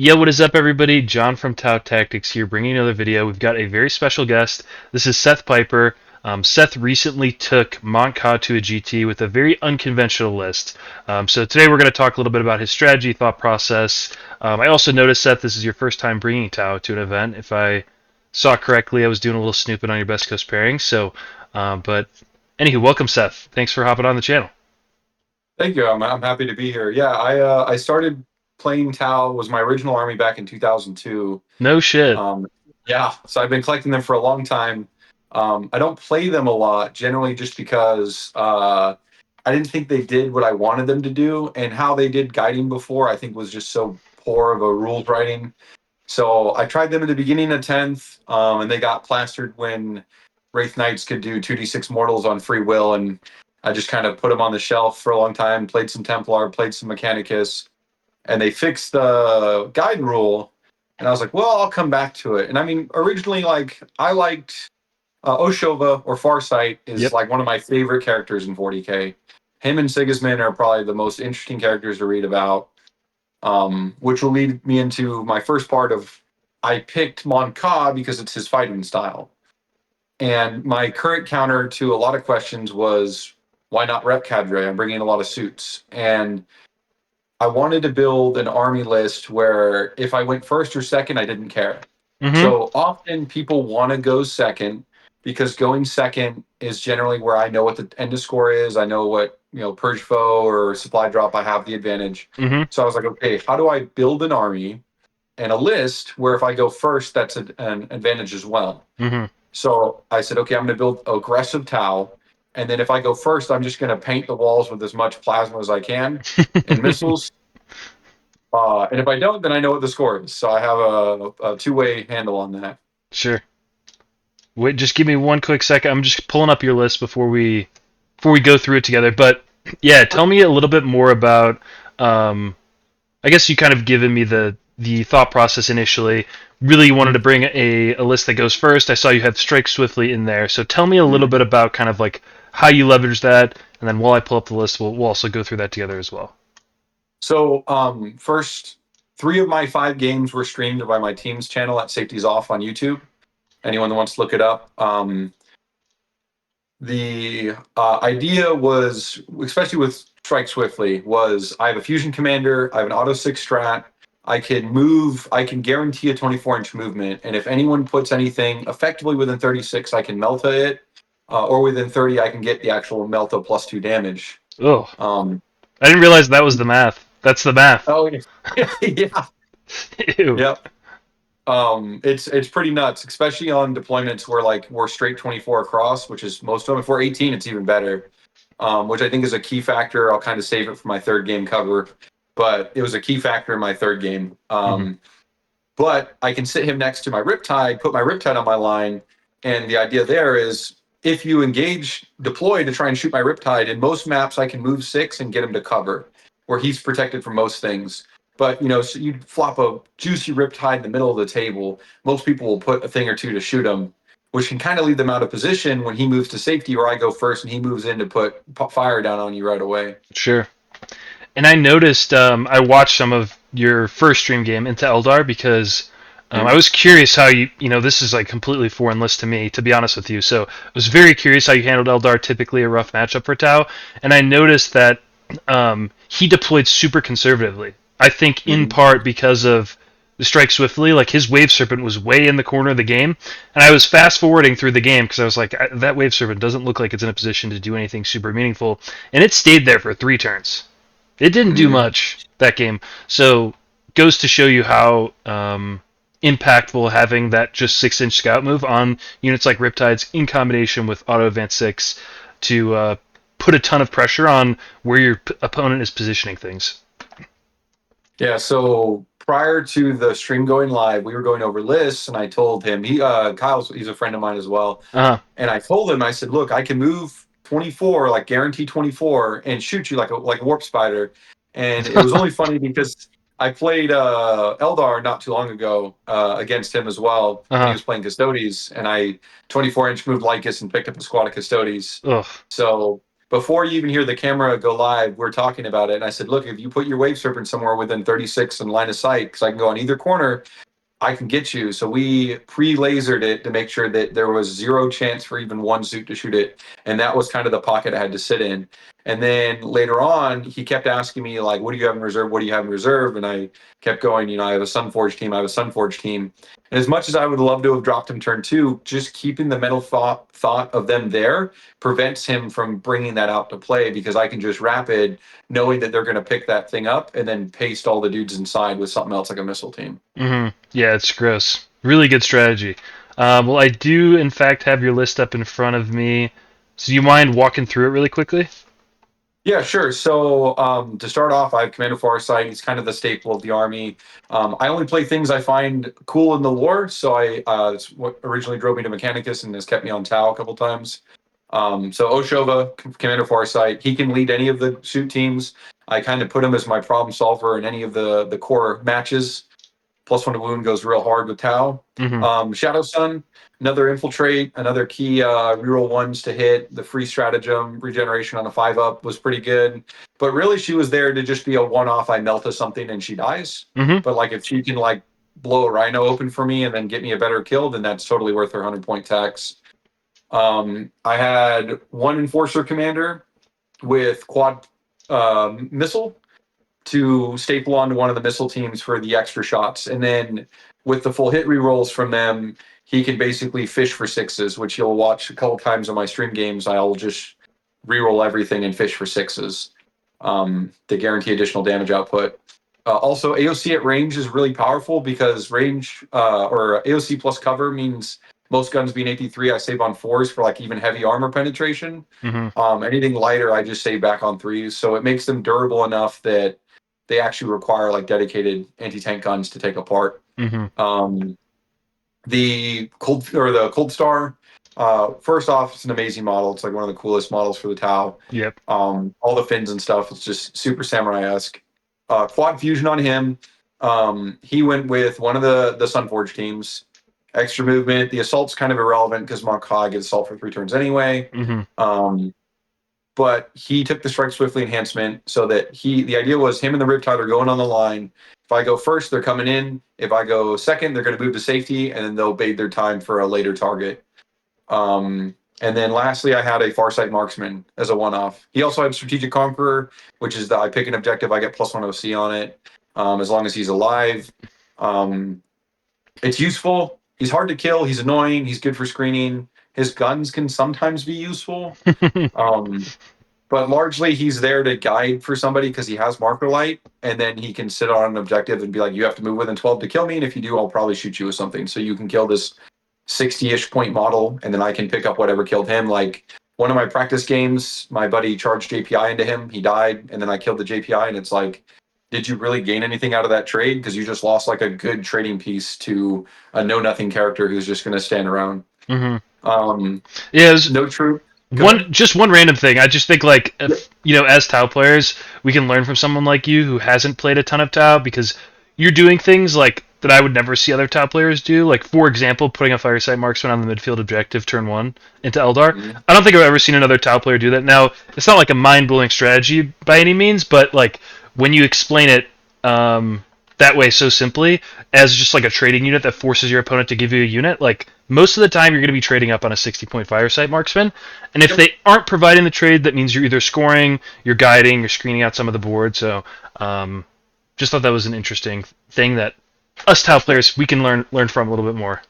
Yo, what is up, everybody? John from Tau Tactics here, bringing another video. We've got a very special guest. This is Seth Piper. Seth recently took Mont'ka to a GT with a very unconventional list. So today we're going to talk a little bit about his strategy, thought process. I also noticed, Seth, this is your first time bringing Tau to an event. If I saw correctly, I was doing a little snooping on your Best Coast pairing. But anywho, welcome, Seth. Thanks for hopping on the channel. Thank you. I'm happy to be here. Yeah, I started playing Tau, was my original army back in 2002. No shit. Um, yeah, so I've been collecting them for a long time. I don't play them a lot, generally just because I didn't think they did what I wanted them to do, and how they did guiding before, I think was just so poor of a rules writing. So I tried them at the beginning of 10th, and they got plastered when Wraith Knights could do 2d6 mortals on free will, and I just kind of put them on the shelf for a long time, played some Templar, played some Mechanicus, and they fixed the guide rule, and I was like, well, I'll come back to it. And I mean, originally, like, I liked Oshova or Farsight is Yep. like one of my favorite characters in 40k. Him and Sigismund are probably the most interesting characters to read about, which will lead me into my first part of I picked Montka because it's his fighting style. And my current counter to a lot of questions was, why not rep cadre? I'm bringing a lot of suits. And I wanted to build an army list where if I went first or second, I didn't care. Mm-hmm. So often people want to go second because going second is generally where I know what the end of score is. I know what, purge foe or supply drop, I have the advantage. Mm-hmm. So I was like, okay, how do I build an army and a list where if I go first, that's an advantage as well? Mm-hmm. So I said, okay, I'm going to build aggressive Tau. And then if I go first, I'm just going to paint the walls with as much plasma as I can and missiles. And if I don't, then I know what the score is. So I have a two-way handle on that. Sure. Wait, just give me one quick second. I'm just pulling up your list before we go through it together. But yeah, tell me a little bit more about. I guess you kind of given me the thought process initially. Really, you wanted to bring a list that goes first. I saw you had Strike Swiftly in there. So tell me a little Mhm. bit about kind of like how you leverage that, and then while I pull up the list, we'll also go through that together as well. So first, 3 of my 5 games were streamed by my team's channel at Safety's Off on YouTube. Anyone that wants to look it up. The idea was, especially with Strike Swiftly, was I have a fusion commander, I have an auto 6 strat, I can move, I can guarantee a 24-inch movement, and if anyone puts anything effectively within 36, I can melta it, or within 30, I can get the actual melta +2 damage. Oh, Um, I didn't realize that was the math. That's the math. oh, yeah, Ew. yep. It's pretty nuts, especially on deployments where like we're straight 24 across, which is most of them. If we're 18, it's even better. Which I think is a key factor. I'll kind of save it for my third game cover, but it was a key factor in my third game. Mm-hmm. But I can sit him next to my Riptide, put my Riptide on my line, and the idea there is if you engage deploy to try and shoot my Riptide, in most maps I can move 6 and get him to cover, where he's protected from most things. But so you flop a juicy Riptide in the middle of the table, most people will put a thing or two to shoot him, which can kind of leave them out of position when he moves to safety, or I go first and he moves in to put fire down on you right away. Sure. And I noticed I watched some of your first stream game into Eldar because I Mhm. was curious how you this is like completely foreign list to me, to be honest with you. So I was very curious how you handled Eldar, typically a rough matchup for Tau. And I noticed that he deployed super conservatively. I think in Mhm. part because of the Strike Swiftly, like his Wave Serpent was way in the corner of the game. And I was fast forwarding through the game because I was like, that Wave Serpent doesn't look like it's in a position to do anything super meaningful. And it stayed there for 3 turns. It didn't do Mhm. much that game, so goes to show you how impactful having that just 6-inch scout move on units like Riptides in combination with Auto Advance 6 to put a ton of pressure on where your opponent is positioning things. Yeah, so prior to the stream going live, we were going over lists, and I told him he's a friend of mine as well, Uh and I told him, I said, look, I can move 24, like guarantee 24, and shoot you like a warp spider. And it was huh. only funny because I played Eldar not too long ago against him as well Uh when he huh. was playing Custodes, and I 24-inch moved Lycus and picked up a squad of Custodes. Ugh. So before you even hear the camera go live, we're talking about it. And I said, look, if you put your wave serpent somewhere within 36 and line of sight, because I can go on either corner, I can get you. So we pre-lasered it to make sure that there was zero chance for even one suit to shoot it. And that was kind of the pocket I had to sit in. And then later on, he kept asking me, like, what do you have in reserve? What do you have in reserve? And I kept going, I have a Sunforge team. I have a Sunforge team. And as much as I would love to have dropped him turn 2, just keeping the mental thought of them there prevents him from bringing that out to play, because I can just rapid knowing that they're going to pick that thing up and then paste all the dudes inside with something else like a missile team. Yeah, it's gross. Really good strategy. Well, I do, in fact, have your list up in front of me. So, do you mind walking through it really quickly? Yeah, sure. So to start off, I have Commander Farsight. He's kind of the staple of the army. I only play things I find cool in the lore. So that's what originally drove me to Mechanicus and has kept me on Tau a couple times. So Oshova, Commander Farsight, he can lead any of the suit teams. I kind of put him as my problem solver in any of the core matches. +1 to wound goes real hard with Tau. Mm-hmm. Shadowsun, another infiltrate, another key reroll ones to hit. The free stratagem regeneration on a 5-up was pretty good. But really, she was there to just be a one-off. I melt something and she dies. Mm-hmm. But like if she can like blow a rhino open for me and then get me a better kill, then that's totally worth her 100-point tax. I had one enforcer commander with quad missile to staple onto one of the missile teams for the extra shots. And then with the full hit rerolls from them, he can basically fish for 6s, which you'll watch a couple times on my stream games. I'll just reroll everything and fish for 6s to guarantee additional damage output. Also, AOC at range is really powerful because range or AOC plus cover means most guns being AP3, I save on 4s for like even heavy armor penetration. Mm-hmm. Anything lighter, I just save back on 3s. So it makes them durable enough that they actually require like dedicated anti-tank guns to take apart. Mm-hmm. The Coldstar. First off, it's an amazing model. It's like one of the coolest models for the Tau. Yep. All the fins and stuff. It's just super samurai-esque. Quad fusion on him. He went with one of the Sunforge teams. Extra movement. The assault's kind of irrelevant because Mont'ka gets assault for 3 turns anyway. Mm-hmm. But he took the strike swiftly enhancement so that the idea was him and the Riptide are going on the line. If I go first, they're coming in. If I go second, they're going to move to safety, and then they'll bait their time for a later target. And then lastly, I had a Farsight Marksman as a one-off. He also had Strategic Conqueror, which is I pick an objective, I get +1 OC on it, as long as he's alive. It's useful. He's hard to kill. He's annoying. He's good for screening. His guns can sometimes be useful. But largely he's there to guide for somebody because he has marker light, and then he can sit on an objective and be like, you have to move within 12 to kill me, and if you do, I'll probably shoot you with something. So you can kill this 60-ish point model, and then I can pick up whatever killed him. Like one of my practice games, my buddy charged JPI into him, he died, and then I killed the JPI, and it's like, did you really gain anything out of that trade? Because you just lost like a good trading piece to a know-nothing character who's just going to stand around. Mm-hmm. Yeah, No troop. One random thing. I just think like if as Tau players, we can learn from someone like you who hasn't played a ton of Tau, because you're doing things like that I would never see other Tau players do. Like for example, putting a Farsight Marksman on the midfield objective turn 1 into Eldar. Mhm. I don't think I've ever seen another Tau player do that. Now it's not like a mind blowing strategy by any means, but like when you explain it that way so simply as just like a trading unit that forces your opponent to give you a unit, like most of the time you're going to be trading up on a 60-point Farsight Marksman, and if they aren't providing the trade, that means you're either scoring, you're guiding, you're screening out some of the board. So just thought that was an interesting thing that us Tau players we can learn from a little bit more.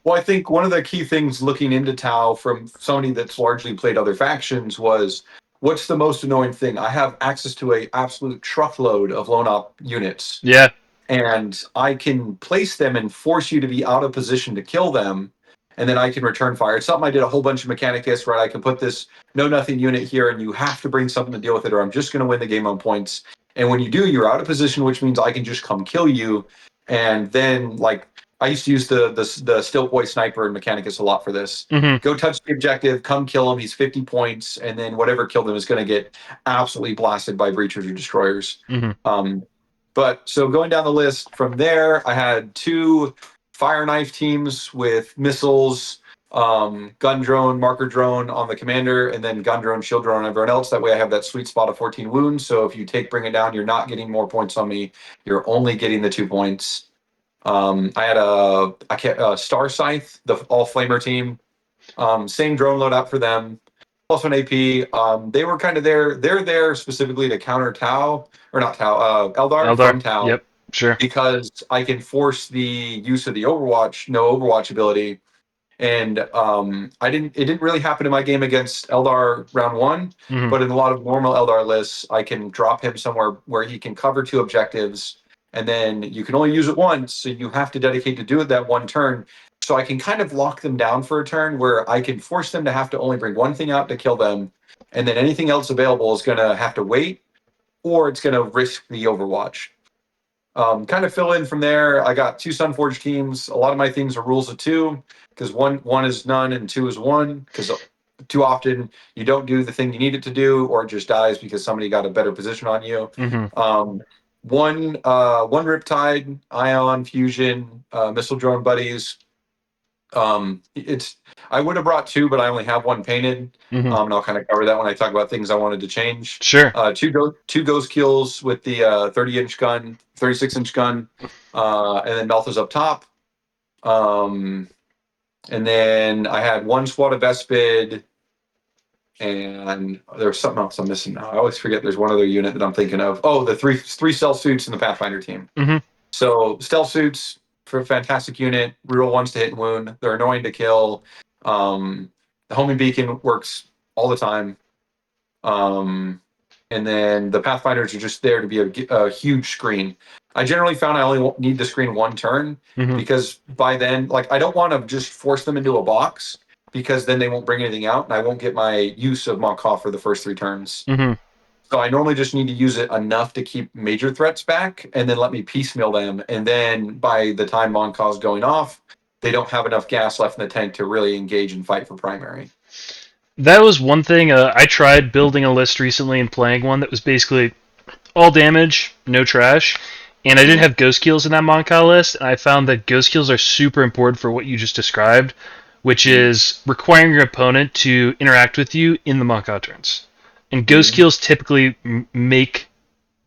Well, I think one of the key things looking into Tau from somebody that's largely played other factions was, what's the most annoying thing? I have access to a absolute truckload of lone op units. Yeah. And I can place them and force you to be out of position to kill them, and then I can return fire. It's something I did a whole bunch of Mechanicus, right? I can put this know-nothing unit here, and you have to bring something to deal with it, or I'm just going to win the game on points. And when you do, you're out of position, which means I can just come kill you. And then, like, I used to use the Stilt Boy Sniper in Mechanicus a lot for this. Mm-hmm. Go touch the objective, come kill him. He's 50 points, and then whatever killed him is going to get absolutely blasted by Breachers or Destroyers. Mm-hmm. But so going down the list from there, I had 2 fire knife teams with missiles, gun drone, marker drone on the commander, and then gun drone, shield drone on everyone else. That way I have that sweet spot of 14 wounds. So if you take bring it down, you're not getting more points on me. You're only getting the 2 points. I had a Star Scythe, the all flamer team. Same drone loadout for them. Plus 1 AP. They were kind of there. They're there specifically to counter Tau, or not Tau, Eldar Eldar. from Tau, Yep. Sure. because I can force the use of the Overwatch, no Overwatch ability. And I didn't. It didn't really happen in my game against Eldar round one, Hmm. but in a lot of normal Eldar lists, I can drop him somewhere where he can cover 2 objectives, and then you can only use it once, so you have to dedicate to do it that 1 turn. So I can kind of lock them down for a turn where I can force them to have to only bring 1 thing out to kill them, and then anything else available is going to have to wait, or it's going to risk the Overwatch. Kind of fill in from there. I got 2 Sunforge teams. A lot of my things are rules of 2 because one is none and 2 is 1. Because too often you don't do the thing you need it to do, or it just dies because somebody got a better position on you. Hmm. One Riptide, Ion, Fusion, Missile Drone Buddies. It's I would have brought 2, but I only have 1 painted. Hmm. And I'll kind of cover that when I talk about things I wanted to change. Sure. Two ghost kills with the 30-inch gun, 36-inch gun, and then Meltha's up top. And then I had 1 squad of Vespid, and there's something else I'm missing now. I always forget there's one other unit that I'm thinking of. Oh, the three stealth suits in the Pathfinder team. Hmm. So stealth suits for a fantastic unit, reroll 1s to hit and wound. They're annoying to kill. The homing beacon works all the time. And then the Pathfinders are just there to be a huge screen. I generally found I only need the screen 1 turn Hmm. because by then, like, I don't want to just force them into a box because then they won't bring anything out and I won't get my use of Mont'ka for the first 3 turns. Hmm. So I normally just need to use it enough to keep major threats back and then let me piecemeal them. And then by the time Mont'ka's going off, they don't have enough gas left in the tank to really engage and fight for primary. That was one thing. I tried building a list recently and playing one that was basically all damage, no trash, and I didn't Mhm. have ghost kills in that Monka list. And I found that ghost kills are super important for what you just described, which Mhm. is requiring your opponent to interact with you in the Monka turns. And ghost Mhm. kills typically make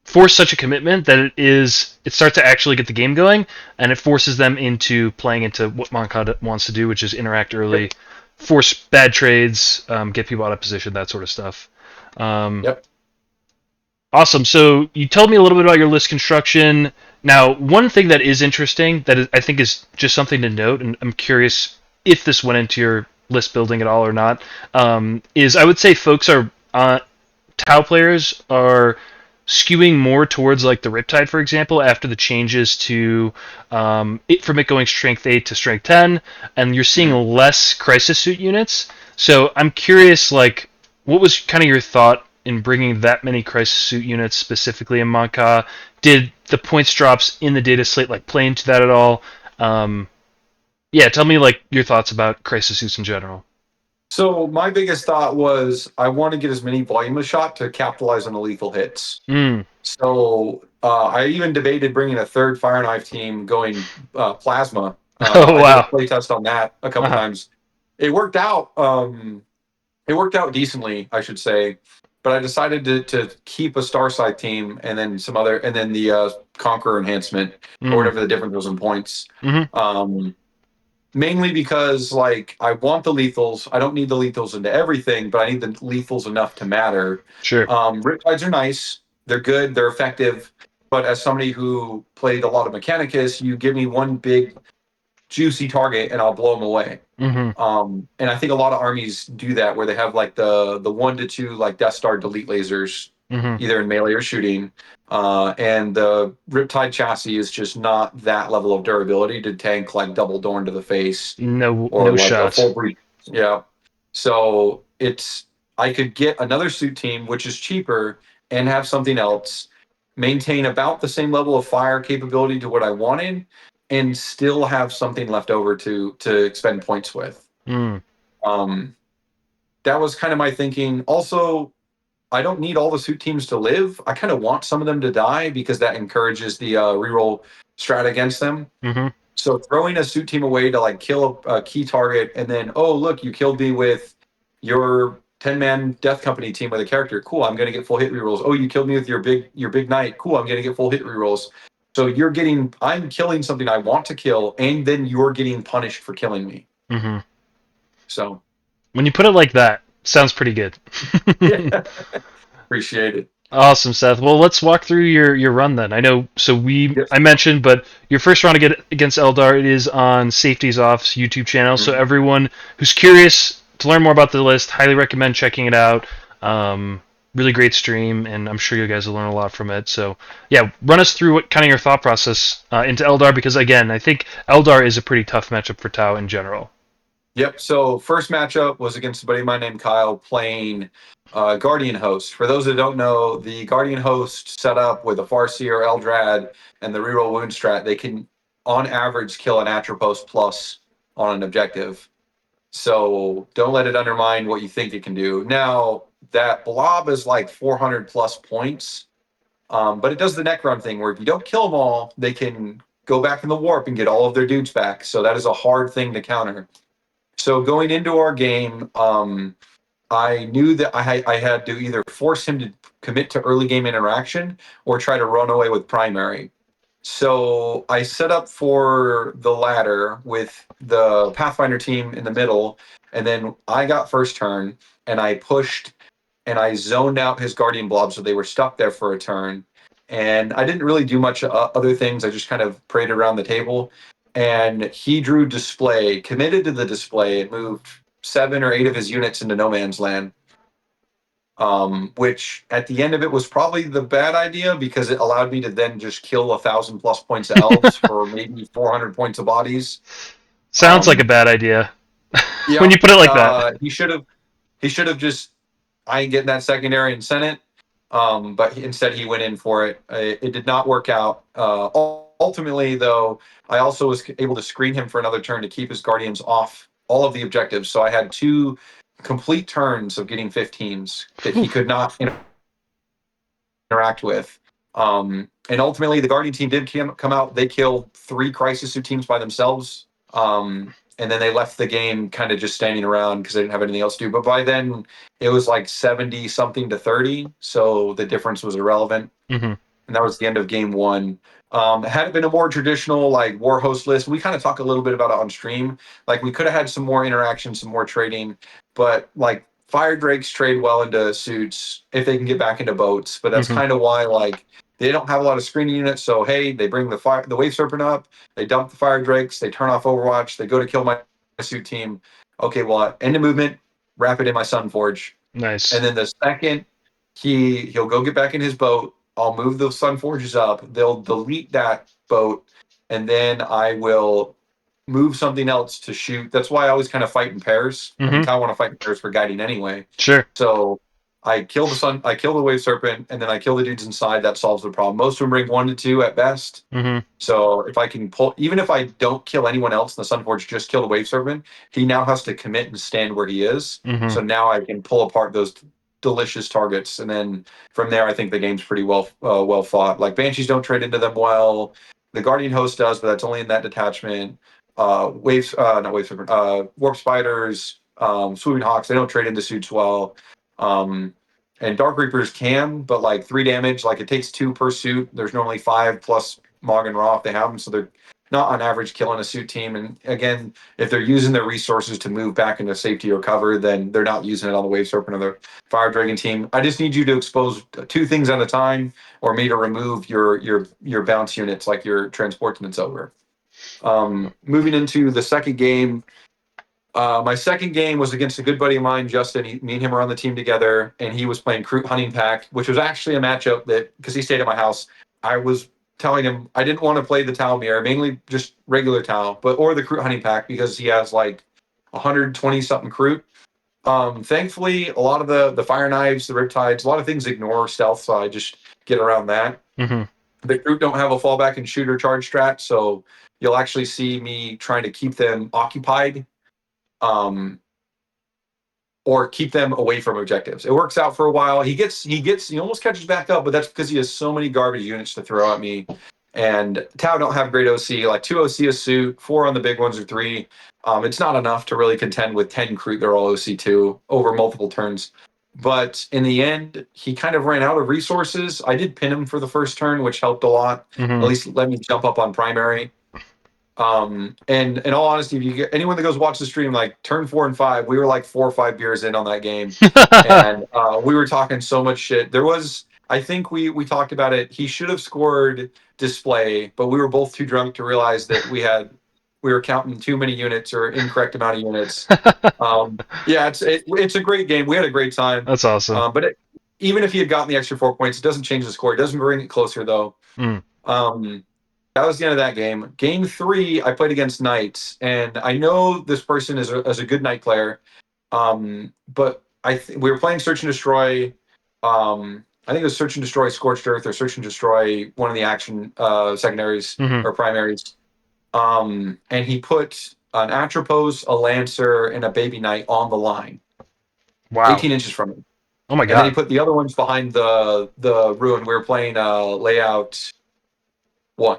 force such a commitment that it starts to actually get the game going, and it forces them into playing into what Monka wants to do, which is interact Yep. early, force bad trades, get people out of position, that sort of stuff. Um, Yep. awesome. So you told me a little bit about your list construction. Now, one thing that is interesting that I think is just something to note, and I'm curious if this went into your list building at all or not, is I would say folks are Tau players are skewing more towards like the Riptide, for example, after the changes to from it going strength 8 to strength 10, and you're seeing Mhm. less crisis suit units. So I'm curious, like, what was kind of your thought in bringing that many crisis suit units specifically in Mont'ka? Did the points drops in the data slate like play into that at all? Um, yeah, tell me like your thoughts about crisis suits in general. So my biggest thought was I want to get as many volume of shot to capitalize on the lethal hits. Mm. So I even debated bringing a 3rd Fire Knife team going plasma. Oh I did a wow. playtest on that a couple Uh-huh. times. It worked out. It worked out decently, I should say. But I decided to keep a Starsight team and then some other, and then the Conqueror enhancement or Mm. whatever the difference was in points. Mm-hmm. Um, Mainly because like I want the lethals. I don't need the lethals into everything, but I need the lethals enough to matter. Sure. Riptides are nice. They're good. They're effective. But as somebody who played a lot of Mechanicus, you give me one big juicy target and I'll blow them away. Mm-hmm. And I think a lot of armies do that where they have like the 1 to 2 like Death Star delete lasers, Mm-hmm. either in melee or shooting. And the Riptide chassis is just not that level of durability to tank like double Dorn to the face No, or no like a shot. full breach. Yeah. So it's I could get another suit team which is cheaper and have something else, maintain about the same level of fire capability to what I wanted, and still have something left over to expend points with. Mm. Um, that was kind of my thinking. Also, I don't need all the suit teams to live. I kind of want some of them to die because that encourages the reroll strat against them. Mm-hmm. So throwing a suit team away to like kill a key target, and then oh look, you killed me with your 10-man Death Company team with a character. Cool, I'm gonna get full hit rerolls. Oh, you killed me with your big knight. Cool, I'm gonna get full hit rerolls. So I'm killing something I want to kill, and then you're getting punished for killing me. Hmm. So When you put it like that, sounds pretty good. yeah, appreciate it. Awesome, Seth. Well, let's walk through your run then. I know, so Yep. I mentioned, but your first round against Eldar, it is on Safety's Off's YouTube channel. So Mhm. everyone who's curious to learn more about the list, highly recommend checking it out. Really great stream, and I'm sure you guys will learn a lot from it. So yeah, run us through what kind of your thought process into Eldar, because again, I think Eldar is a pretty tough matchup for Tau in general. Yep. So first matchup was against a buddy of mine named Kyle playing Guardian Host. For those that don't know, the Guardian Host setup with a Farseer, Eldrad, and the reroll wound strat, they can on average kill an Atropos plus on an objective. So don't let it undermine what you think it can do. Now that blob is like 400 plus points, but it does the neck run thing where if you don't kill them all, they can go back in the warp and get all of their dudes back. So that is a hard thing to counter. So going into our game, I knew that I had to either force him to commit to early game interaction or try to run away with primary. So I set up for the latter with the Pathfinder team in the middle, and then I got first turn, and I pushed and I zoned out his Guardian Blob, so they were stuck there for a turn. And I didn't really do much other things. I just kind of paraded around the table, and he drew display, committed to the display, and moved 7 or 8 of his units into no man's land. Which at the end of it was probably the bad idea because it allowed me to then just kill 1,000 plus points of elves for maybe 400 points of bodies. Sounds like a Um, bad idea when yeah, you put it like that. he should have just I ain't getting that secondary and sent it. But instead he went in for it. It did not work out. Ultimately, though, I also was able to screen him for another turn to keep his guardians off all of the objectives. So I had 2 complete turns of getting 15s that Whew. he could not interact with. And ultimately, the Guardian team did come out. They killed 3 Crisis Suit teams by themselves. And then they left the game kind of just standing around because they didn't have anything else to do. But by then, it was like 70 something to 30. So the difference was irrelevant. Hmm. And that was the end of game one. Had it been a more traditional like war host list, we kind of talk a little bit about it on stream. Like we could have had some more interaction, some more trading, but like fire drakes trade well into suits if they can get back into boats. But that's Hmm. kind of why like they don't have a lot of screening units. So hey, they bring the wave serpent up, they dump the fire drakes, they turn off Overwatch, they go to kill my suit team. Okay, well end of movement, wrap it in my Sunforge, Nice. and then the second he'll go get back in his boat. I'll move the Sun Forges up. They'll delete that boat, and then I will move something else to shoot. That's why I always kind of fight in pairs, and we Hmm. kind of want to fight in pairs for guiding anyway. Sure. So I kill the Wave Serpent, and then I kill the dudes inside. That solves the problem. Most of them bring 1 to 2 at best. Hmm. So if I can pull, even if I don't kill anyone else in the Sunforge, just kill the Wave Serpent, he now has to commit and stand where he is. Hmm. So now I can pull apart those delicious targets, and then from there, I think the game's pretty well fought. Like Banshees don't trade into them well. The Guardian Host does, but that's only in that detachment. Waves, not Wave Serpent, Warp Spiders, Swooping Hawks, they don't trade into suits well. Um, and Dark Reapers can, but like 3 damage, like it takes 2 per suit. There's normally 5 plus Mog and Raw if they have them, so they're not on average killing a suit team. And again, if they're using their resources to move back into safety or cover, then they're not using it on the Wave Serpent or the Fire Dragon team. I just need you to expose 2 things at a time, or me to remove your bounce units like your transport units over. Moving into the second game, my second game was against a good buddy of mine, Justin. Me and him were on the team together, and he was playing Kroot Hunting Pack, which was actually a matchup that, because he stayed at my house, I was telling him I didn't want to play the Tau Mirror, mainly just regular Tau, or the Kroot Hunting Pack because he has like 120 something Kroot. Thankfully, a lot of the Fire Knives, the Riptides, a lot of things ignore stealth, so I just get around that. Hmm. The Kroot don't have a fallback and shooter charge strat, so you'll actually see me trying to keep them occupied. Um, or keep them away from objectives. It works out for a while. He almost catches back up, but that's because he has so many garbage units to throw at me. And Tau don't have great OC, like 2 OC a suit, 4 on the big ones or 3. It's not enough to really contend with 10 crew. They're all OC2 over multiple turns. But in the end, he kind of ran out of resources. I did pin him for the first turn, which helped a lot. At Hmm. least let me jump up on primary. And in all honesty, if you get anyone that goes watch the stream, like turn 4 and 5, we were like 4 or 5 beers in on that game, and we were talking so much shit. There was, I think we talked about it. He should have scored display, but we were both too drunk to realize that we were counting too many units or incorrect amount of units. Yeah, it's a great game. We had a great time. That's awesome. Even if he had gotten the extra 4 points, it doesn't change the score. It doesn't bring it closer though. Mm. Um, that was the end of that game. Game 3, I played against Knights, and I know this person is a good Knight player. But we were playing Search and Destroy. I think it was Search and Destroy Scorched Earth or Search and Destroy one of the action secondaries Hmm. or primaries. And he put an Atropos, a Lancer, and a Baby Knight on the line, Wow. 18 inches from him. Oh my And then he god. put the other ones behind the ruin. We were playing layout 1.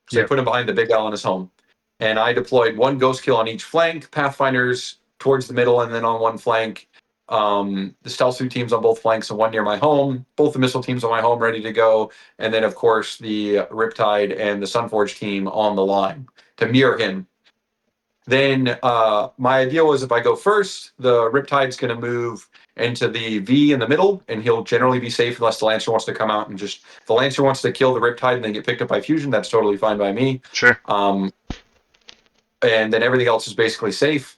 So he Yep. put him behind the big L in his home. And I deployed 1 ghost kill on each flank, Pathfinders towards the middle, and then on one flank, the stealth suit teams on both flanks, and 1 near my home. Both the missile teams on my home ready to go, and then of course the Riptide and the Sunforge team on the line to mirror him. Then my idea was if I go first, the Riptide's going to move into the V in the middle, and he'll generally be safe unless the Lancer wants to come out and just. If the Lancer wants to kill the Riptide and then get picked up by fusion, that's totally fine by me. Sure. Um, and then everything else is basically safe.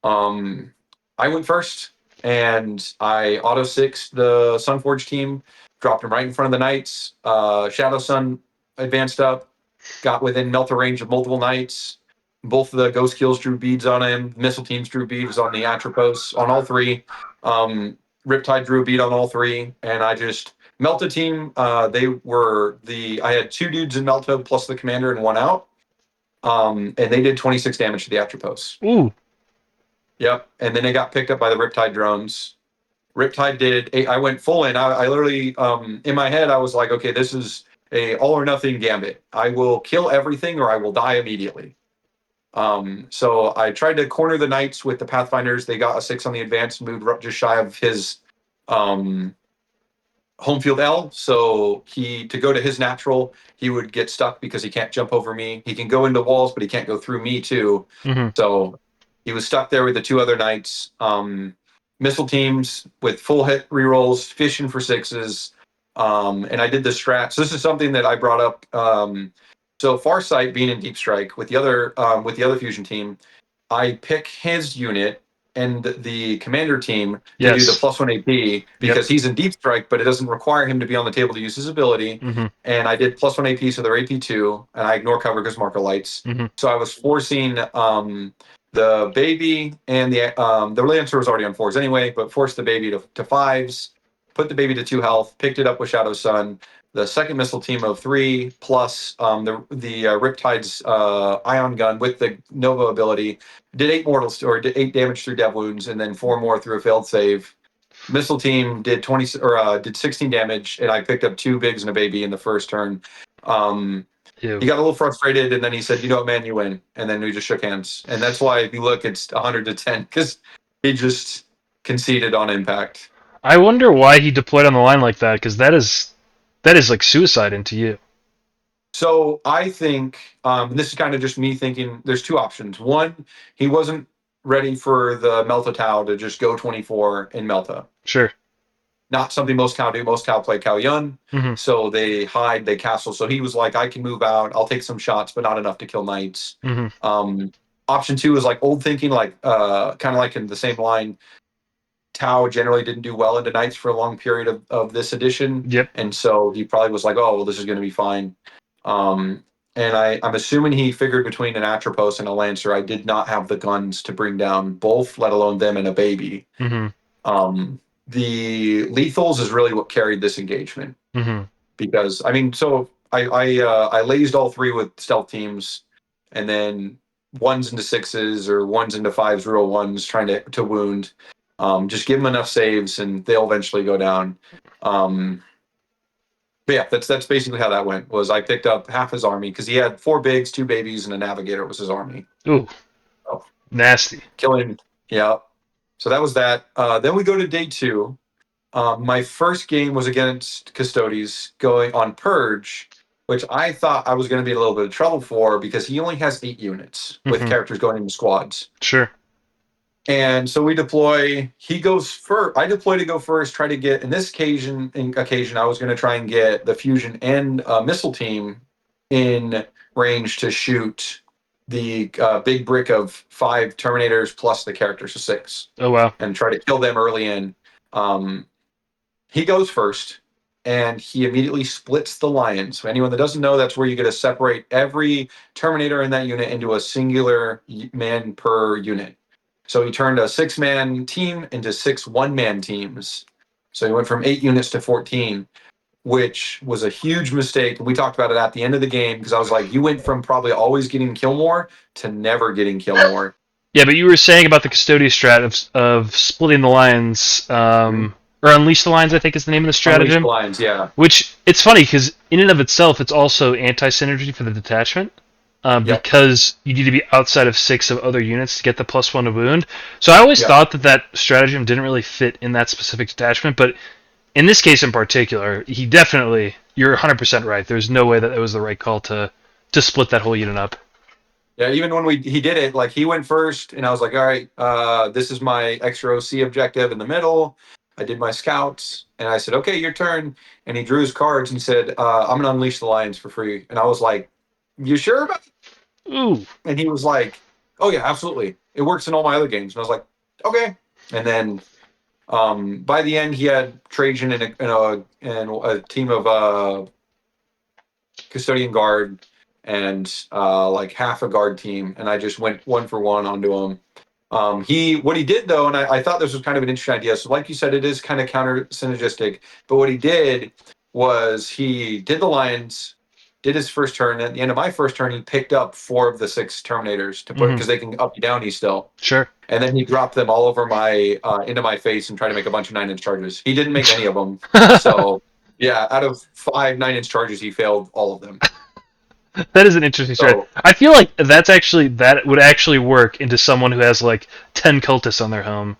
Um, I went first, and I auto six the Sunforge team, dropped him right in front of the Knights. Shadowsun advanced up, got within melter range of multiple Knights. Both of the ghost kills drew beads on him. Missile teams drew beads on the Atropos on all 3. Riptide drew a bead on all 3, and I just Melta team. I had 2 dudes in Melta plus the commander and 1 out. And they did 26 damage to the Atropos. Ooh. Yep. And then they got picked up by the Riptide drones. Riptide did. I went full in. I literally, in my head, I was like, okay, this is a all or nothing gambit. I will kill everything or I will die immediately. So I tried to corner the Knights with the Pathfinders. They got a 6 on the advance, moved just shy of his home field L. So to go to his natural, he would get stuck because he can't jump over me. He can go into walls, but he can't go through me too. Hmm. So he was stuck there with the 2 other Knights. Missile teams with full hit rerolls, fishing for 6s. And I did the strat. So this is something that I brought up. So Farsight being in Deep Strike with the other fusion team, I pick his unit and the commander team to do the Yes. +1 AP Yep. because he's in Deep Strike, but it doesn't require him to be on the table to use his ability. Hmm. And I did +1 AP, so they're AP2, and I ignore cover because marker lights. Hmm. So I was forcing the baby and the Lancer was already on 4s anyway, but forced the baby to 5s, put the baby to 2 health, picked it up with Shadowsun. The second missile team of 3 plus the Riptide's ion gun with the Nova ability did 8 mortals or did 8 damage through dev wounds, and then 4 more through a failed save. Missile team did 20 or did 16 damage, and I picked up 2 bigs and a baby in the first turn. Ew. He got a little frustrated, and then he said, "You know what, man, you win." And then we just shook hands, and that's why if you look, it's 100-10 because he just conceded on impact. I wonder why he deployed on the line like that, because that is like suicide into you. So I think this is kind of just me thinking. There's 2 options. One, he wasn't ready for the Melta Tau to just go 24 in Melta. Sure. Not something most cow do. Most cow play cow yun. Hmm. So they hide, they castle. So he was like, I can move out. I'll take some shots, but not enough to kill knights. Hmm. Um, Option 2 is like old thinking, like kind of like in the same line. Tau generally didn't do well into knights for a long period of this edition. Yep. And so he probably was like, oh, well, this is going to be fine. And I'm assuming he figured between an Atropos and a Lancer, I did not have the guns to bring down both, let alone them and a baby. Hmm. The lethals is really what carried this engagement Hmm. because I mean, so I lazed all 3 with stealth teams, and then 1s into 6s or 1s into 5s, real ones trying to wound. Just give them enough saves and they'll eventually go down. But yeah, that's basically how that went. Was I picked up half his army because he had 4 bigs, 2 babies, and a navigator was his army. Ooh, Oh, nasty. killing, yeah. So that was that. Then we go to day 2. My first game was against Custodes going on Purge, which I thought I was going to be in a little bit of trouble for because he only has 8 units with Hmm. characters going into squads. Sure. And so we deploy. He goes first. I deploy to go first. Try to get in this occasion. I was going to try and get the fusion and missile team in range to shoot the big brick of 5 Terminators plus the characters of 6, Oh wow. and try to kill them early in. Um, he goes first, and he immediately splits the Lions. For anyone that doesn't know, that's where you get to separate every Terminator in that unit into a singular man per unit. So he turned a 6-man team into 6 one-man teams. So he went from 8 units to 14, which was a huge mistake. We talked about it at the end of the game because I was like, you went from probably always getting kill more to never getting kill more. Yeah, but you were saying about the Custodia strat of splitting the lines, or Unleash the Lines, I think is the name of the Unleash the stratagem. Lions, yeah. Which, it's funny, because in and of itself, it's also anti-synergy for the detachment. Yep, Because you need to be outside of 6 of other units to get the +1 to wound. So I always yep. thought that that stratagem didn't really fit in that specific detachment, but in this case in particular, he definitely, you're 100% right. There's no way that it was the right call to split that whole unit up. Yeah, even when he did it, like he went first, and I was like, all right, this is my extra OC objective in the middle. I did my scouts, and I said, okay, your turn. And he drew his cards and said, I'm gonna unleash the lions for free. And I was like, you sure about it? Ooh. And he was like, oh yeah, absolutely. It works in all my other games. And I was like, okay. And then by the end, he had Trajan and a team of custodian guard and like half a guard team, and I just went 1 for 1 onto him. What he did though, and I thought this was kind of an interesting idea. So, like you said, it is kind of counter synergistic. But what he did was he did the lions, did his first turn. At the end of my first turn, he picked up 4 of the 6 Terminators to put Mm-hmm. because they can up you down. He still. Sure. And then he dropped them all over my into my face and tried to make a bunch of 9-inch charges. He didn't make any of them. So yeah, out of 5 9-inch charges, he failed all of them. That is an interesting strat. So I feel like that would actually work into someone who has like 10 cultists on their home.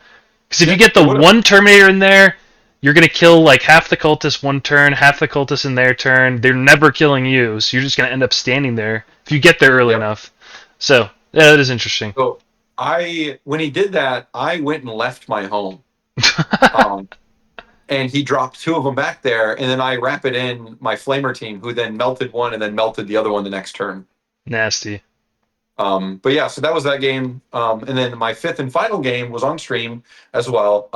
Because if you yeah, get it the would have. one Terminator in there, you're gonna kill like half the cultists one turn, half the cultists in their turn. They're never killing you, so you're just gonna end up standing there if you get there early Yep. enough. So yeah, that is interesting. So when he did that, I went and left my home. Um, and he dropped 2 of them back there, and then I wrap it in my flamer team, who then melted one and then melted the other one the next turn. Nasty. But yeah, so that was that game. And then my 5th and final game was on stream as well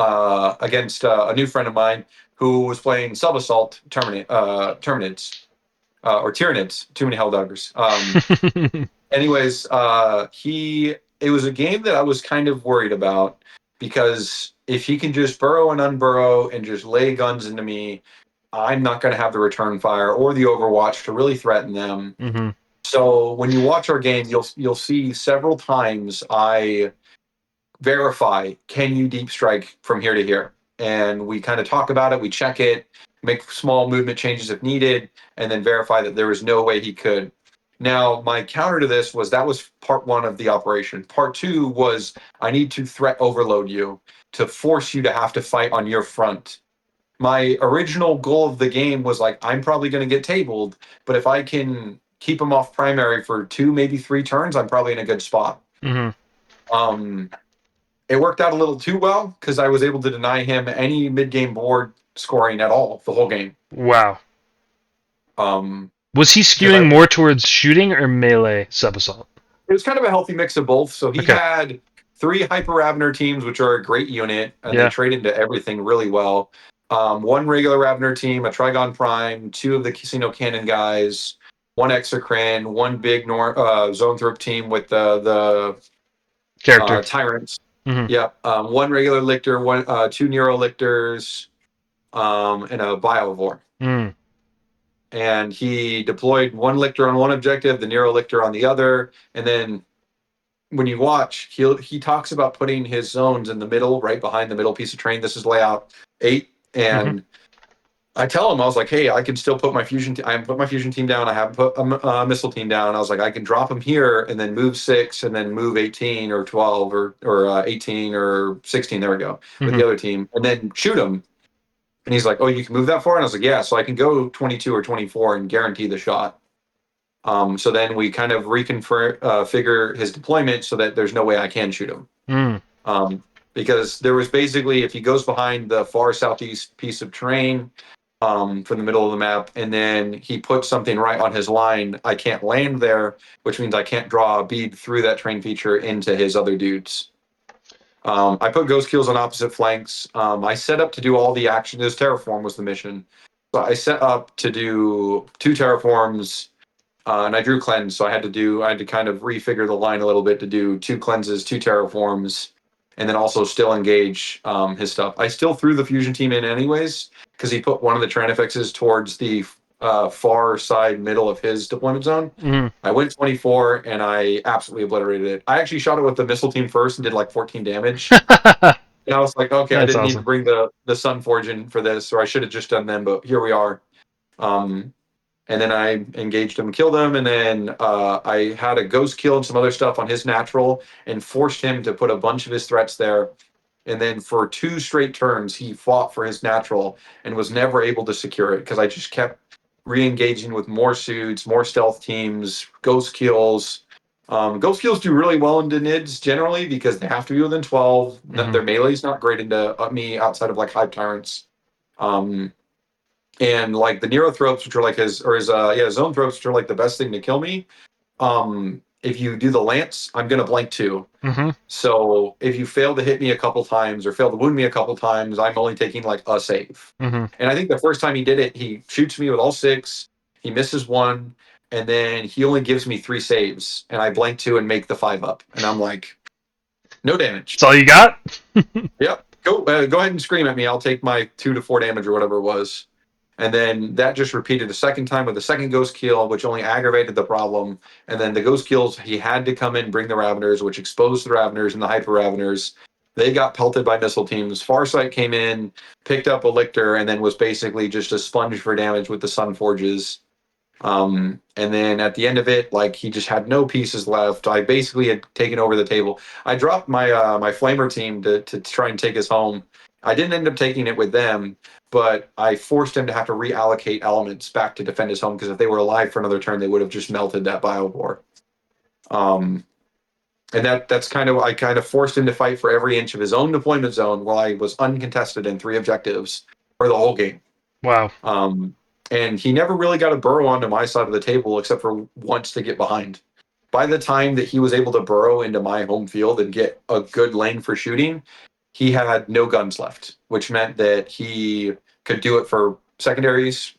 against a new friend of mine who was playing Sub Assault Terminids or Tyranids, too many Helldaggers. Anyways, it was a game that I was kind of worried about because if he can just burrow and unburrow and just lay guns into me, I'm not going to have the return fire or the Overwatch to really threaten them. Hmm. So when you watch our game, you'll see several times I verify, can you deep strike from here to here? And we kind of talk about it, we check it, make small movement changes if needed, and then verify that there was no way he could. Now, my counter to this was that was part 1 of the operation. Part 2 was I need to threat overload you to force you to have to fight on your front. My original goal of the game was like, I'm probably going to get tabled, but if I can keep him off primary for 2, maybe 3 turns, I'm probably in a good spot. Hmm. Um, it worked out a little too well because I was able to deny him any mid-game board scoring at all the whole game. Wow. Um, Was he because I skewing more towards shooting or melee sub assault? it was kind of a healthy mix of both. So he Okay. had 3 Hyper Ravener teams, which are a great unit, and they Yeah. trade into everything really well. 1 regular Ravener team, a Trigon Prime, 2 of the Casino Cannon guys, 1 Exocrine, 1 big Zonethrop team with the Character. Tyrants. Hmm. Yep. 1 regular Lictor, 2 Neuro Lictors, and a Biovore. Mm. And he deployed 1 Lictor on 1 objective, the Nero Lictor on the other, and then when you watch, he talks about putting his zones in the middle, right behind the middle piece of terrain. This is layout 8, Hmm. and I tell him, I was like, hey, I can still put my I put my fusion team down. I haven't put a missile team down. I was like, I can drop them here and then move 6 and then move 18 or 12 or 18 or 16. There we go with the Hmm. other team and then shoot them. And he's like, oh, you can move that far? And I was like, yeah. So I can go 22 or 24 and guarantee the shot. So then we kind of figure his deployment so that there's no way I can shoot him. Mm. Um, because there was basically, if he goes behind the far southeast piece of terrain from the middle of the map, and then he puts something right on his line, I can't land there, which means I can't draw a bead through that terrain feature into his other dudes. I put ghost kills on opposite flanks. I set up to do all the action. This terraform was the mission. So I set up to do 2 terraforms, and I drew cleanse. So I had to kind of refigure the line a little bit to do 2 cleanses, 2 terraforms, and then also still engage his stuff. I still threw the fusion team in anyways because he put one of the Tranifexes towards the far side middle of his deployment zone. Mm. I went 24 and I absolutely obliterated it. I actually shot it with the missile team first and did like 14 damage. And I was like, okay, I That's didn't need to awesome. bring the Sun Forge in for this, or I should have just done them, but here we are. Um, and then I engaged him, killed him, and then I had a ghost kill and some other stuff on his natural and forced him to put a bunch of his threats there. And then for 2 straight turns, he fought for his natural and was never able to secure it because I just kept re-engaging with more suits, more stealth teams, ghost kills. Ghost kills do really well into nids generally because they have to be within 12. Hmm. Their melee's not great into me outside of like Hive Tyrants. Um, and like the Neurothropes, which are like his Zone Thropes, which are like the best thing to kill me. If you do the Lance, I'm gonna blank 2. Hmm. So if you fail to hit me a couple times or fail to wound me a couple times, I'm only taking like a save. Hmm. And I think the first time he did it, he shoots me with all 6, he misses 1, and then he only gives me 3 saves, and I blank 2 and make the 5 up. And I'm like, no damage. That's all you got? Yep, go ahead and scream at me. I'll take my 2 to 4 damage or whatever it was. And then that just repeated a second time with the second ghost kill, which only aggravated the problem. And then the ghost kills, he had to come in, bring the Raveners, which exposed the Raveners and the Hyper Raveners. They got pelted by missile teams. Farsight came in, picked up a Lictor, and then was basically just a sponge for damage with the Sun Forges. And then at the end of it, like he just had no pieces left. I basically had taken over the table. I dropped my flamer team to try and take us home. I didn't end up taking it with them, but I forced him to have to reallocate elements back to defend his home because if they were alive for another turn, they would have just melted that biobore. Um, and that's kind of I kind of forced him to fight for every inch of his own deployment zone while I was uncontested in 3 objectives for the whole game. Wow. Um, and he never really got a burrow onto my side of the table except for once to get behind. By the time that he was able to burrow into my home field and get a good lane for shooting, he had no guns left, which meant that he could do it for secondaries,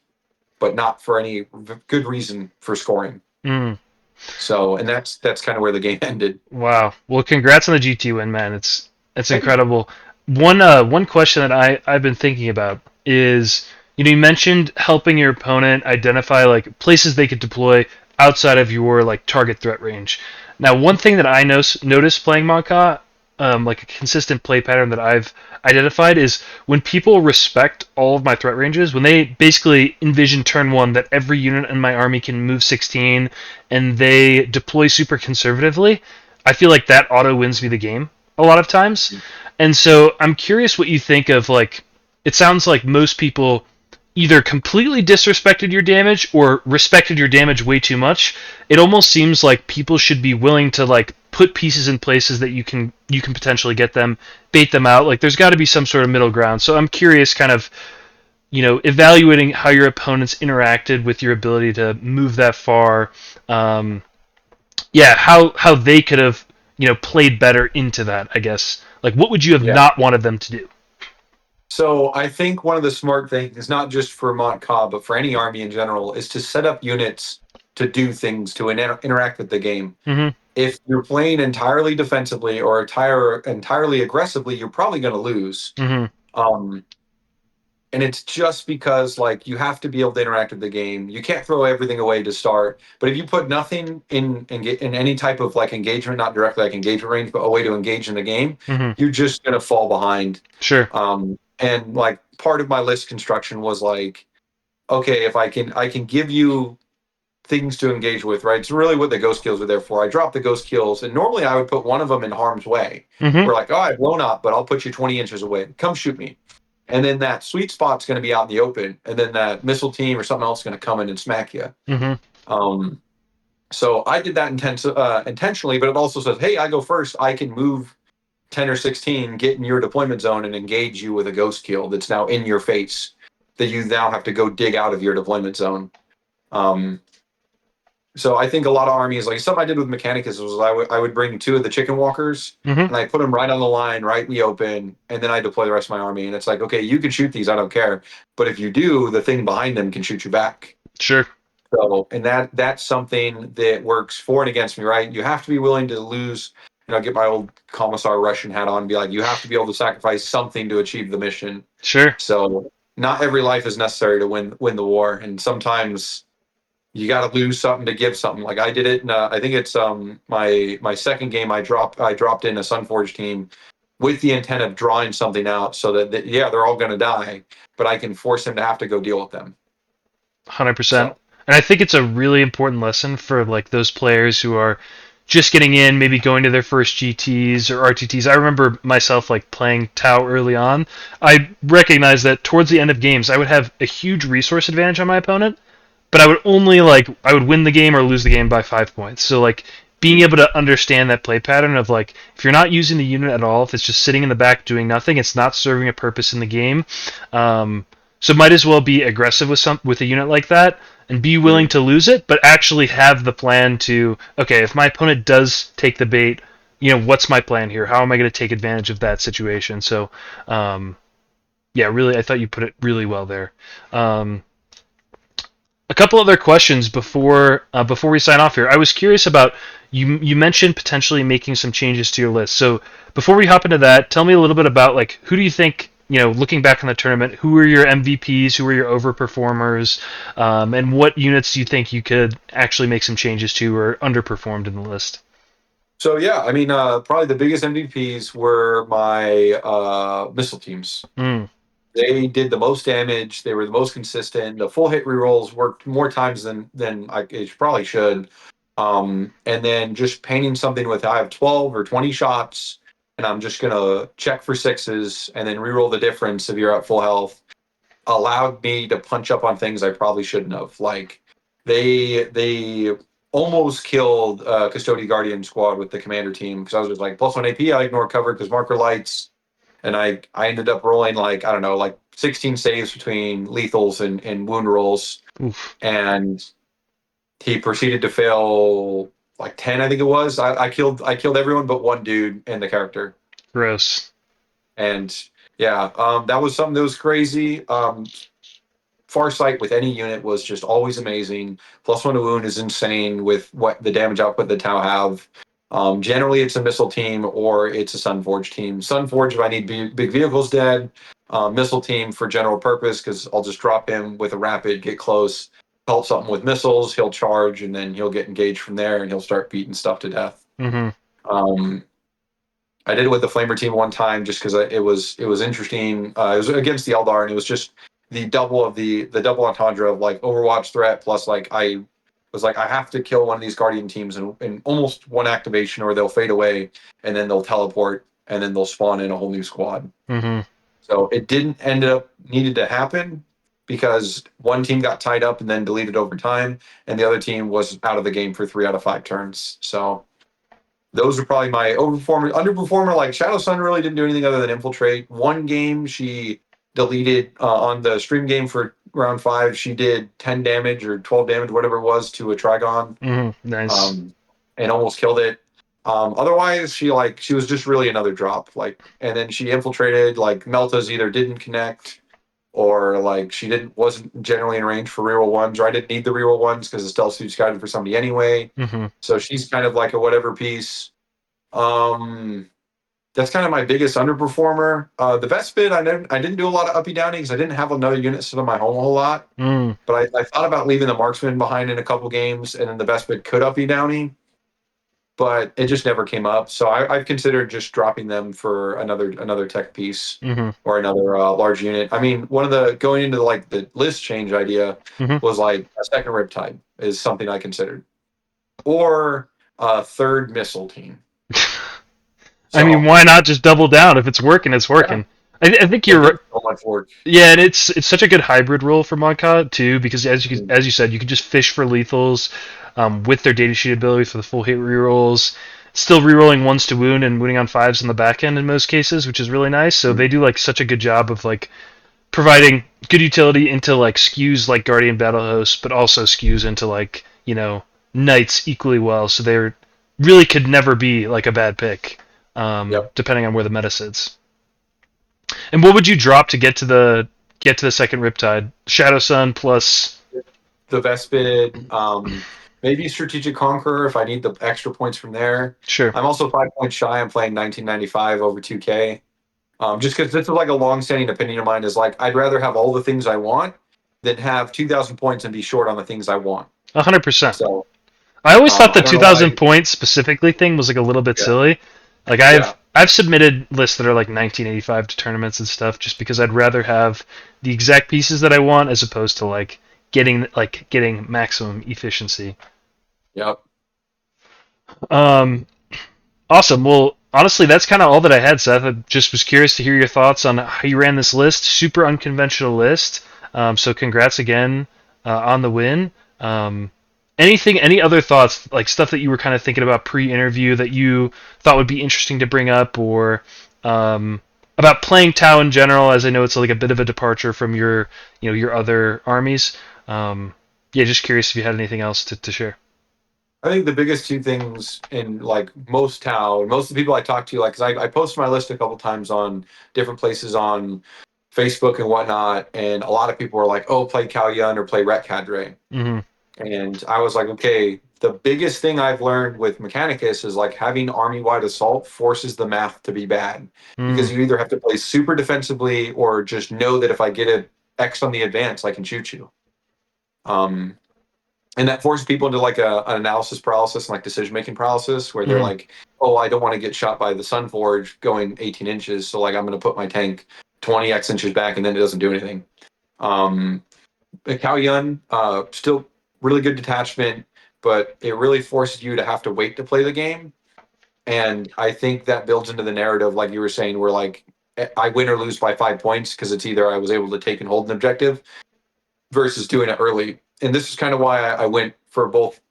but not for any good reason for scoring. Mm. So, and that's kind of where the game ended. Wow. Well, congrats on the GT win, man. It's Thank you. incredible. One question that I've been thinking about is, you mentioned helping your opponent identify like places they could deploy outside of your like target threat range. Now, one thing that I noticed playing Mon'ka, like a consistent play pattern that I've identified is when people respect all of my threat ranges, when they basically envision turn one that every unit in my army can move 16 and they deploy super conservatively, I feel like that auto wins me the game a lot of times. And so I'm curious what you think of like, it sounds like most people either completely disrespected your damage or respected your damage way too much. It almost seems like people should be willing to like put pieces in places that you can potentially get them, bait them out. Like there's got to be some sort of middle ground. So I'm curious, kind of, evaluating how your opponents interacted with your ability to move that far. Um, yeah, how they could have played better into that. I guess like what would you have Yeah. not wanted them to do? So I think one of the smart things, not just for Mont'ka, but for any army in general, is to set up units to do things to interact with the game. Mm-hmm. If you're playing entirely defensively or entirely aggressively, you're probably going to lose. Mm-hmm. Um, and it's just because like you have to be able to interact with the game. You can't throw everything away to start. But if you put nothing in any type of like engagement, not directly like engagement range, but a way to engage in the game, Mm-hmm. you're just going to fall behind. Sure. And like part of my list construction was like, okay, if I can give you things to engage with, right? It's really what the ghost kills are there for. I drop the ghost kills, and normally I would put one of them in harm's way. Mm-hmm. We're like, oh, I've blown up, but I'll put you 20 inches away. Come shoot me. And then that sweet spot's going to be out in the open, and then that missile team or something else is going to come in and smack you. Mm-hmm. Um, so I did that intentionally, but it also says, hey, I go first. I can move 10 or 16, get in your deployment zone, and engage you with a ghost kill that's now in your face that you now have to go dig out of your deployment zone. Um, so I think a lot of armies, like something I did with Mechanicus, was I would bring two of the chicken walkers Mm-hmm. and I put them right on the line, right in the open, and then I deploy the rest of my army. And it's like, okay, you can shoot these, I don't care. But if you do, the thing behind them can shoot you back. Sure. So, and that's something that works for and against me, right? You have to be willing to lose, get my old Commissar Russian hat on and be like, you have to be able to sacrifice something to achieve the mission. Sure. So not every life is necessary to win the war. And sometimes you got to lose something to give something. Like I did it. I think it's my second game. I dropped in a Sunforge team with the intent of drawing something out so that yeah, they're all going to die, but I can force him to have to go deal with them. 100%. So And I think it's a really important lesson for like those players who are just getting in, maybe going to their first GTs or RTTs. I remember myself like playing Tau early on. I recognized that towards the end of games, I would have a huge resource advantage on my opponent, but I would only like I would win the game or lose the game by 5 points. So like being able to understand that play pattern of like if you're not using the unit at all, if it's just sitting in the back doing nothing, it's not serving a purpose in the game. So might as well be aggressive with a unit like that and be willing to lose it, but actually have the plan to okay, if my opponent does take the bait, what's my plan here? How am I going to take advantage of that situation? So, yeah, really, I thought you put it really well there. Um, a couple other questions before we sign off here. I was curious about you mentioned potentially making some changes to your list. So before we hop into that, tell me a little bit about like who do you think looking back on the tournament, who were your MVPs, who were your overperformers, and what units do you think you could actually make some changes to or underperformed in the list? so yeah, I mean, probably the biggest MVPs were my missile teams. Mm, They did the most damage. They were the most consistent. The full hit rerolls worked more times than it probably should. And then just painting something with I have 12 or 20 shots, and I'm just gonna check for sixes and then reroll the difference if you're at full health. Allowed me to punch up on things I probably shouldn't have. Like they almost killed Custodian Guardian squad with the commander team because I was just like +1 AP. I ignored cover because marker lights and I ended up rolling like I don't know like 16 saves between lethals and wound rolls, oof, and he proceeded to fail like 10 I think it was. I killed everyone but one dude and the character, gross. and yeah, that was something that was crazy. Farsight with any unit was just always amazing. +1 to wound is insane with what the damage output the Tau have. Generally, it's a missile team or it's a Sunforge team. Sunforge if I need big vehicles dead. Missile team for general purpose because I'll just drop him with a rapid, get close, help something with missiles, he'll charge, and then he'll get engaged from there and he'll start beating stuff to death. Mm-hmm. Um, I did it with the Flamer team one time just because it was interesting. It was against the Eldar, and it was just the double of the double entendre of like Overwatch threat plus like I was like I have to kill one of these Guardian teams in almost one activation or they'll fade away and then they'll teleport and then they'll spawn in a whole new squad. Mm-hmm. So it didn't end up needed to happen because one team got tied up and then deleted over time, and the other team was out of the game for 3 out of 5 turns. So those are probably my overperformer, underperformer. Like Shadowsun really didn't do anything other than infiltrate. One game she deleted on the stream game for round 5. She did 10 damage or 12 damage, whatever it was, to a Trigon, Mm-hmm. Nice. and almost killed it. Otherwise, she was just really another drop. Like, and then she infiltrated. Like Melta's either didn't connect or like she wasn't generally in range for reroll ones, or I didn't need the reroll ones because the stealth suit's guided for somebody anyway. Mm-hmm. So she's kind of like a whatever piece. Um, that's kind of my biggest underperformer. The best bit, I didn't do a lot of uppy downy because I didn't have another unit sit on my home a whole lot. Mm. But I thought about leaving the marksman behind in a couple games, and then the best bit could uppy downy. but it just never came up. So I've considered just dropping them for another tech piece Mm-hmm. or another large unit. I mean, one of the going into like the list change idea Mm-hmm. was like a second Riptide is something I considered, or a third missile team. I mean, So why not just double down? If it's working, it's yeah, working. I think it you're did so much work. Yeah, and it's such a good hybrid role for Mon'ka too, because Mm. as you said, you can just fish for lethals with their data sheet ability for the full hit rerolls. Still rerolling ones to wound and wounding on fives on the back end in most cases, which is really nice. So they do like such a good job of like providing good utility into like skews like Guardian Battle Host, but also skews into like knights equally well. So they really could never be like a bad pick, Yep. depending on where the meta sits. And what would you drop to get to the second Riptide? Shadowsun plus The Vespid, maybe Strategic Conqueror if I need the extra points from there. sure. I'm also 5 points shy. I'm playing 1995 over 2K. Just because this is like a long-standing opinion of mine is like I'd rather have all the things I want than have 2,000 points and be short on the things I want. 100%. So I always thought the I don't know 2000 why. points specifically thing was like a little bit Yeah, silly. Like yeah, I've submitted lists that are like 1985 to tournaments and stuff just because I'd rather have the exact pieces that I want as opposed to getting maximum efficiency. yep. Um, Awesome. Well, honestly, that's kind of all that I had, Seth. I just was curious to hear your thoughts on how you ran this list. Super unconventional list. So congrats again on the win. Um, any other thoughts, like stuff that you were kind of thinking about pre-interview that you thought would be interesting to bring up, or about playing Tau in general? As I know it's like a bit of a departure from your other armies. Yeah, just curious if you had anything else to share. I think the biggest two things in like most town, most of the people I talk to, like, because I posted my list a couple times on different places on Facebook and whatnot, and a lot of people were like, "Oh, play Cal Yun or play Ret Cadre," Mm-hmm. and I was like, "Okay." The biggest thing I've learned with Mechanicus is like having army-wide assault forces the math to be bad Mm, because you either have to play super defensively or just know that if I get an X on the advance, I can shoot you. Um, and that forces people into like an analysis paralysis and like decision making paralysis where they're mm-hmm. like, oh, I don't want to get shot by the sun forge going 18 inches, so like I'm going to put my tank 20x inches back and then it doesn't do anything. um Cao Yun, still really good detachment, but it really forces you to have to wait to play the game, and I think that builds into the narrative like you were saying where like I win or lose by 5 points because it's either I was able to take and hold an objective versus doing it early. And this is kind of why I went for both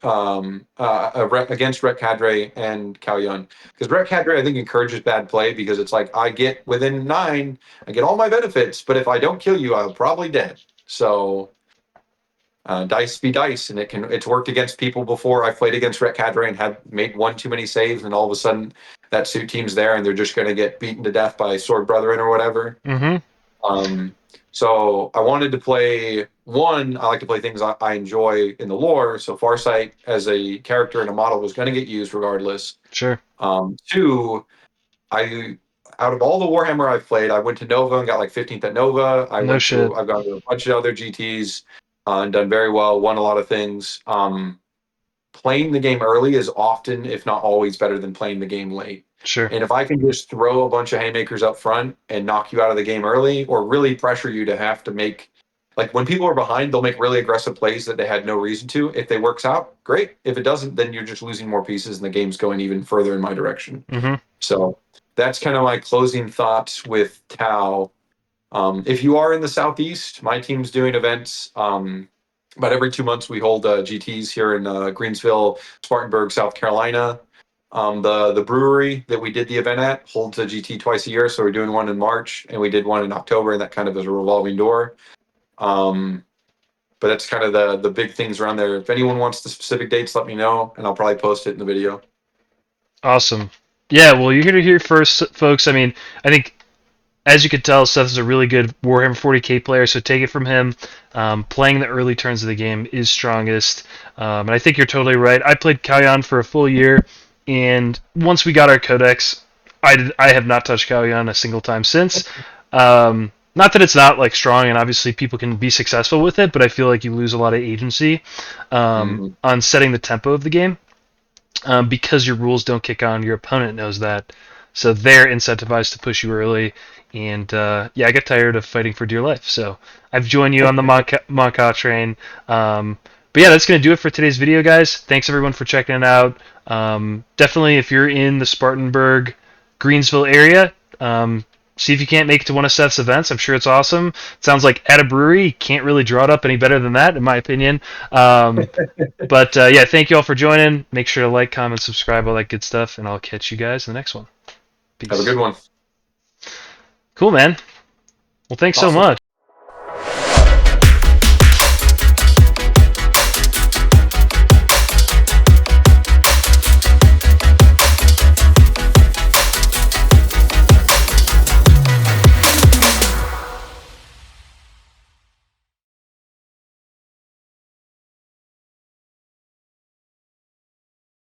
against Ret Cadre and Cao Yun. Because Ret Cadre, I think, encourages bad play because it's like, I get within 9, I get all my benefits, but if I don't kill you, I'm probably dead. So dice be dice, and it's worked against people before. I've played against Ret Cadre and had made one too many saves, and all of a sudden that suit team's there and they're just going to get beaten to death by Sword Brethren or whatever. Mm-hmm. Um, so I wanted to play one. I like to play things I enjoy in the lore. So Farsight as a character and a model was going to get used regardless. Sure. Two, I out of all the Warhammer I've played, I went to Nova and got like 15th at Nova. No shit. I've gone to a bunch of other GTS and done very well. Won a lot of things. Playing the game early is often, if not always, better than playing the game late. Sure. And if I can just throw a bunch of haymakers up front and knock you out of the game early, or really pressure you to have to make, like when people are behind, they'll make really aggressive plays that they had no reason to. If they works out, great. If it doesn't, then you're just losing more pieces and the game's going even further in my direction. Mm-hmm. So that's kind of my closing thoughts with Tau. If you are in the Southeast, my team's doing events. About every 2 months, we hold GTs here in Greensville, Spartanburg, South Carolina. The brewery that we did the event at holds a GT twice a year, so we're doing one in March and we did one in October, and that kind of is a revolving door. Um, but that's kind of the big things around there. If anyone wants the specific dates, let me know, and I'll probably post it in the video. Awesome. Yeah, well, you're going to hear first, folks. I mean, I think, as you could tell, Seth is a really good Warhammer 40k player, so take it from him. Playing the early turns of the game is strongest. And I think you're totally right. I played Kalyan for a full year, and once we got our codex, I have not touched Kalyan a single time since. Not that it's not like strong, and obviously people can be successful with it, but I feel like you lose a lot of agency Mm-hmm. on setting the tempo of the game. because your rules don't kick on. Your opponent knows that, so they're incentivized to push you early. And yeah, I get tired of fighting for dear life, so I've joined you on the Mon'ka train. But yeah, that's going to do it for today's video, guys. Thanks everyone for checking it out. Definitely, if you're in the Spartanburg, Greensville area, see if you can't make it to one of Seth's events. I'm sure it's awesome. It sounds like at a brewery, you can't really draw it up any better than that, in my opinion. But yeah, thank you all for joining. Make sure to like, comment, subscribe, all that good stuff, and I'll catch you guys in the next one. Have a Peace. good one. Cool, man. Well, thanks so Awesome. much.